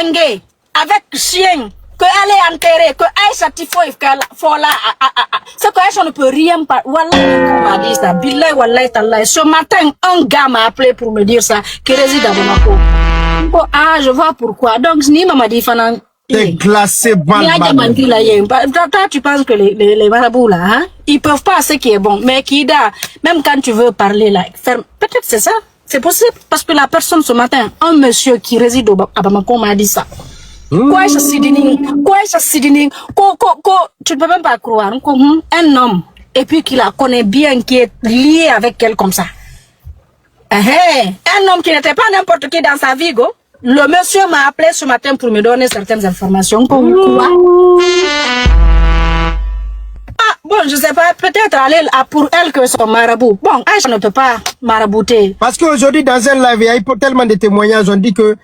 sangué, avec chien, qu'elle est enterrée, que Aïcha Tifo, c'est que Aïcha ne peut rien pas. Wallah, on m'a dit ça. Billah, wallah, tallah. Ce matin, un gars m'a appelé pour me dire ça, qui réside à Bamako. Ah, je vois pourquoi. Donc, Nima m'a dit, Fanan. T'es classé Toi, tu penses que les marabouts là, hein, ils peuvent pas ce qui est bon. Mais Kida, même quand tu veux parler là, ferme. Peut-être c'est ça. C'est possible. Parce que la personne ce matin, un monsieur qui réside à Bamako m'a dit ça. Quoi, ça Sidini, tu ne peux même pas croire. Un homme, et puis qui la connaît bien, qui est lié avec elle comme ça. Un homme qui n'était pas n'importe qui dans sa vie, go. Le monsieur m'a appelé ce matin pour me donner certaines informations. Quoi? Ah, bon, je sais pas, peut-être aller pour elle que son marabout. Bon, Aïcha ne peut pas marabouter. Parce qu'aujourd'hui, dans un live, il y a tellement de témoignages, on dit que...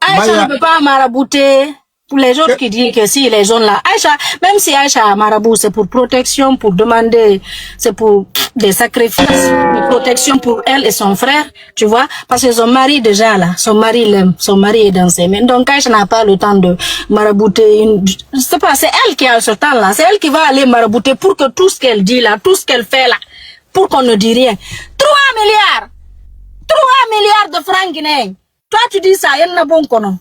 Aïcha ne peut pas marabouter. Pour les autres qui disent que si les gens là, Aïcha, même si Aïcha a marabout, c'est pour protection, pour demander, c'est pour des sacrifices, de protection pour elle et son frère, tu vois, parce que son mari déjà là, son mari l'aime, son mari est dans ses mains. Donc Aïcha n'a pas le temps de marabouter je sais pas, c'est elle qui a ce temps là, c'est elle qui va aller marabouter pour que tout ce qu'elle dit là, tout ce qu'elle fait là, pour qu'on ne dise rien. 3 milliards de francs guinéens. Toi tu dis ça, il y en a bon qu'on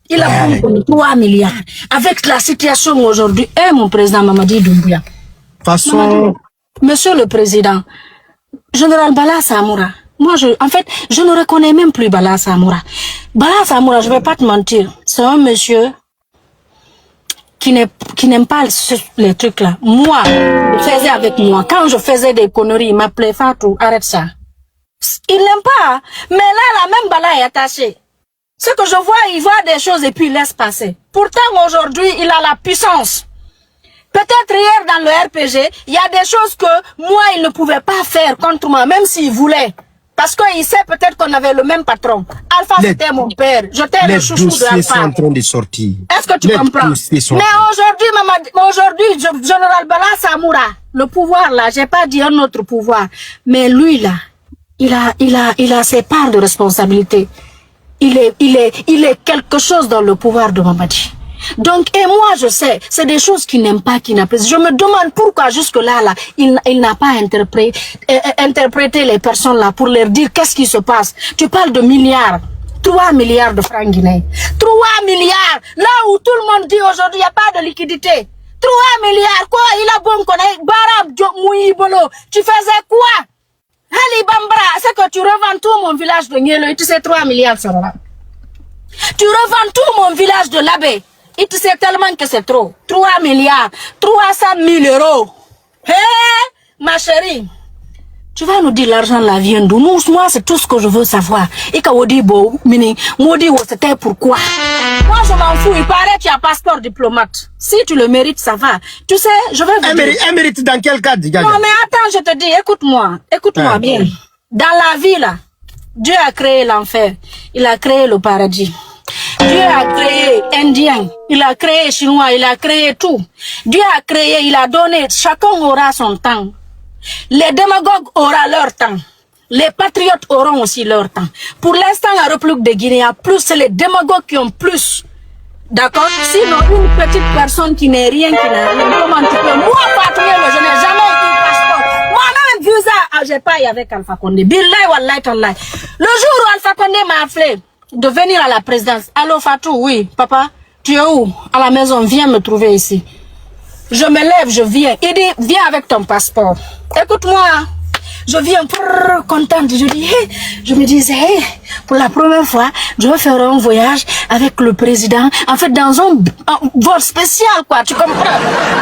il a pris 3 milliards. Avec la situation aujourd'hui, mon président Mamadi Doumbouya. Façon... Monsieur le président, général Bala Samoura, moi en fait, je ne reconnais même plus Bala Samoura. Bala Samoura, je vais pas te mentir, c'est un monsieur qui n'aime pas les trucs là. Moi, il faisait avec moi. Quand je faisais des conneries, il m'appelait Fatou, arrête ça. Il n'aime pas. Mais là, la même Bala est attachée. Ce que je vois, il voit des choses et puis il laisse passer. Pourtant, aujourd'hui, il a la puissance. Peut-être hier dans le RPG, il y a des choses que moi, il ne pouvait pas faire contre moi, même s'il voulait. Parce qu'il sait peut-être qu'on avait le même patron. Alpha, c'était mon père. J'étais le chouchou de Alpha. Les dossiers sont en train de sortir. Est-ce que tu comprends? Mais aujourd'hui, Général Bala Samoura, le pouvoir là, j'ai pas dit un autre pouvoir. Mais lui là, il a ses parts de responsabilité. Il est quelque chose dans le pouvoir de Mamadi. Donc, et moi, je sais, c'est des choses qu'il n'aime pas, qu'il n'apprécie. Je me demande pourquoi jusque-là, il n'a pas interprété les personnes là pour leur dire qu'est-ce qui se passe. Tu parles de milliards. 3 milliards de francs guinéens. 3 milliards. Là où tout le monde dit aujourd'hui, il n'y a pas de liquidité. 3 milliards. Quoi? Il a bon qu'on ait Barab, Mouyibolo. Tu faisais quoi? Ali Bambara, c'est que tu revends tout mon village de Nielo et tu sais 3 milliards, ça va. Tu revends tout mon village de Labé et tu sais tellement que c'est trop. 3 milliards, 300 000 euros. Hé, ma chérie, tu vas nous dire l'argent là vient d'où? Moi, c'est tout ce que je veux savoir. Et quand on dit bon, c'était pourquoi? Moi, je m'en fous. Il paraît que tu as passeport diplomate. Si tu le mérites, ça va. Tu sais, je vais vous dire. Un mérite dans quel cadre? Non, mais attends, je te dis, écoute-moi. Écoute-moi bien. Dans la vie, là, Dieu a créé l'enfer. Il a créé le paradis. Dieu a créé Indien. Il a créé Chinois. Il a créé tout. Dieu a créé, il a donné. Chacun aura son temps. Les démagogues auront leur temps. Les patriotes auront aussi leur temps. Pour l'instant, la République de Guinée a plus, c'est les démagogues qui ont plus. D'accord? Sinon, une petite personne qui n'est rien, qui n'a rien, comment tu peux? Moi, patriote, je n'ai jamais eu de passeport. Moi-même, vu ça, j'ai pas eu avec Alpha Condé. Billahi, wallahi, tallahi. Le jour où Alpha Condé m'a appelé de venir à la présidence. Allô, Fatou, oui, papa, tu es où? À la maison, viens me trouver ici. Je me lève, je viens. Il dit, viens avec ton passeport. Écoute-moi, je viens contente. Je dis, hey, je me disais, hey, pour la première fois, je vais faire un voyage avec le président. En fait, dans un vol spécial, quoi. Tu comprends?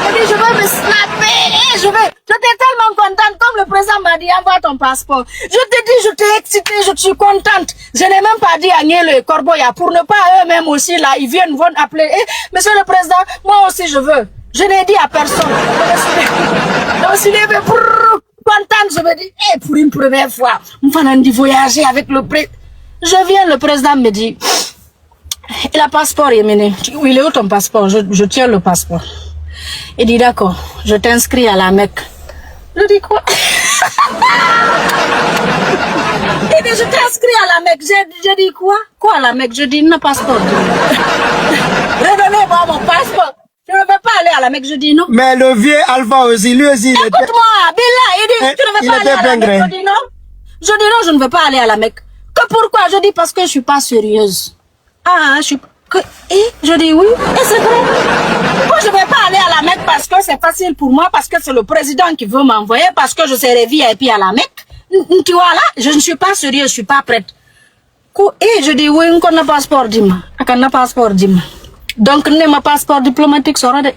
Je dis, je vais me snapper. Hey, j'étais tellement contente. Comme le président m'a dit, envoie ton passeport. Je te dis, je t'ai excitée, je suis contente. Je n'ai même pas dit à Niel et Corboya pour ne pas eux-mêmes aussi, là, ils viennent vont appeler. Hey, monsieur le président, moi aussi, je veux. Je n'ai dit à personne. Je me suis levée contente. Je me dis, hey, pour une première fois, on va voyager avec le président. Je viens, le président me dit, il a passeport, Yéméné. Il est où ton passeport? Je tiens le passeport. Il dit, d'accord, je t'inscris à la Mecque. Je dis quoi? Il dit, je t'ai inscrit à la Mecque. J'ai dit quoi? Quoi à la Mecque? Je dis, non, passeport. Redonnez-moi mon passeport. Je ne veux pas aller à la Mecque. Je dis non. Mais le vieux Alpha aussi, lui aussi, Écoute-moi, Billah, il dit, tu ne veux pas aller à la Mecque. Je dis non. Je dis non, je ne veux pas aller à la Mecque. Que pourquoi? Je dis parce que je suis pas sérieuse. Ah, je suis... je dis oui, et c'est vrai. Moi, je ne vais pas aller à la Mecque parce que c'est facile pour moi, parce que c'est le président qui veut m'envoyer, parce que je serai VIP à la Mecque. Tu vois là, je ne suis pas sérieuse, je ne suis pas prête. Je dis oui, on a passeport, dis-moi. On a passeport, dis-moi. Donc, mon passeport diplomatique sera de...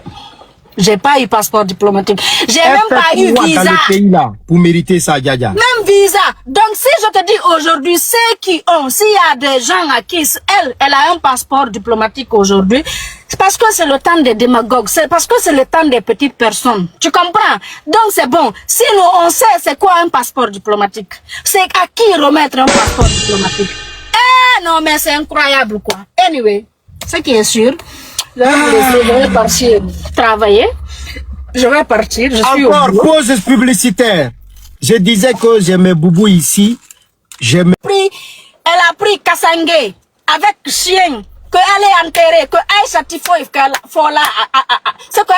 J'ai pas eu passeport diplomatique. J'ai même pas eu visa. Dans le pays là, pour mériter ça, Djadja. Même visa. Donc, si je te dis aujourd'hui, ceux qui ont, s'il y a des gens à qui elle a un passeport diplomatique aujourd'hui, c'est parce que c'est le temps des démagogues, c'est parce que c'est le temps des petites personnes. Tu comprends? Donc, c'est bon. Si nous, on sait c'est quoi un passeport diplomatique, c'est à qui remettre un passeport diplomatique. Non, mais c'est incroyable, quoi. Anyway, ce qui est sûr, je vais partir travailler. Je vais partir, je suis au Encore, boulot. pause publicitaire. Je disais que j'aimais Boubou ici. Elle a pris Kassangé avec chien, qu'elle est enterrée, que Aïcha Tifoï, c'est que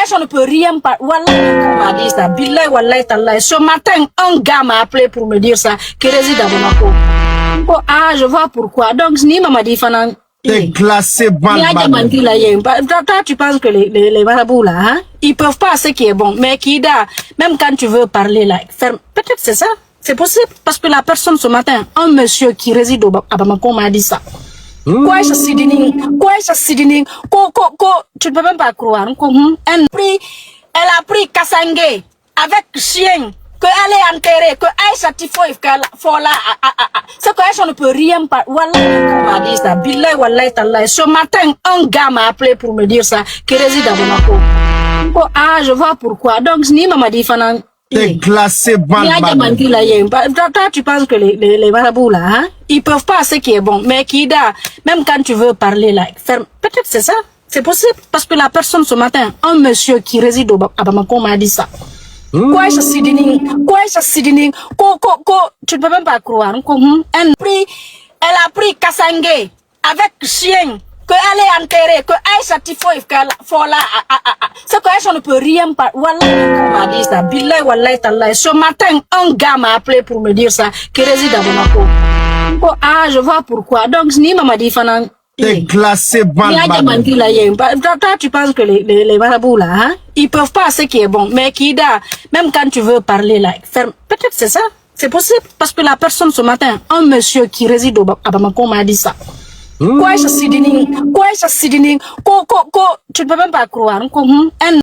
Aïcha ne peut rien pas. Wallah, m'a dit ça. Billah, wallah, tallah. Ce matin, un gars m'a appelé pour me dire ça, qui réside à Bamako. Ah, je vois pourquoi. Donc, Nima m'a dit, Fanan. T'es classé Toi, tu penses que les marabouts là, hein, ils peuvent pas ce qui est bon. Mais Kida, même quand tu veux parler là, ferme. Peut-être c'est ça. C'est possible. Parce que la personne ce matin, un monsieur qui réside à Bamako m'a dit ça. Quoi, ça Sidining, tu ne peux même pas croire. Elle a pris Kassangé avec chien, qu'elle est enterrée, que Aïcha Tifoï, c'est que Aïcha ne peut rien pas. Wallah, m'a dit ça. Billah, wallah, tallah. Ce matin, un gars m'a appelé pour me dire ça, qui réside à Bamako. Ah, je vois pourquoi. Donc, Nima m'a dit, Fanan. T'es classé Toi, tu penses que les marabouts là, hein, ils peuvent pas ce qui est bon. Mais Kida, même quand tu veux parler là, ferme. Peut-être c'est ça. C'est possible. Parce que la personne ce matin, un monsieur qui réside à Bamako m'a dit ça. Quoi, ça Sidining, tu ne peux même pas croire. Elle a pris Kassangé avec chien, qu'elle est enterrée, que Aïcha Tifoï, c'est que Aïcha ne peut rien pas. Wallah, m'a dit ça. Billah, wallah, tallah. Ce matin, un gars m'a appelé pour me dire ça, qui réside à Bamako. Ah, je vois pourquoi. Donc, Nima m'a dit, Fanan. T'es classé Toi, tu penses que les marabouts là, hein, ils peuvent pas ce qui est bon. Mais Kida, même quand tu veux parler là, ferme. Peut-être c'est ça. C'est possible. Parce que la personne ce matin, un monsieur qui réside à Bamako m'a dit ça. Quoi, ça Sidining, tu ne peux même pas croire.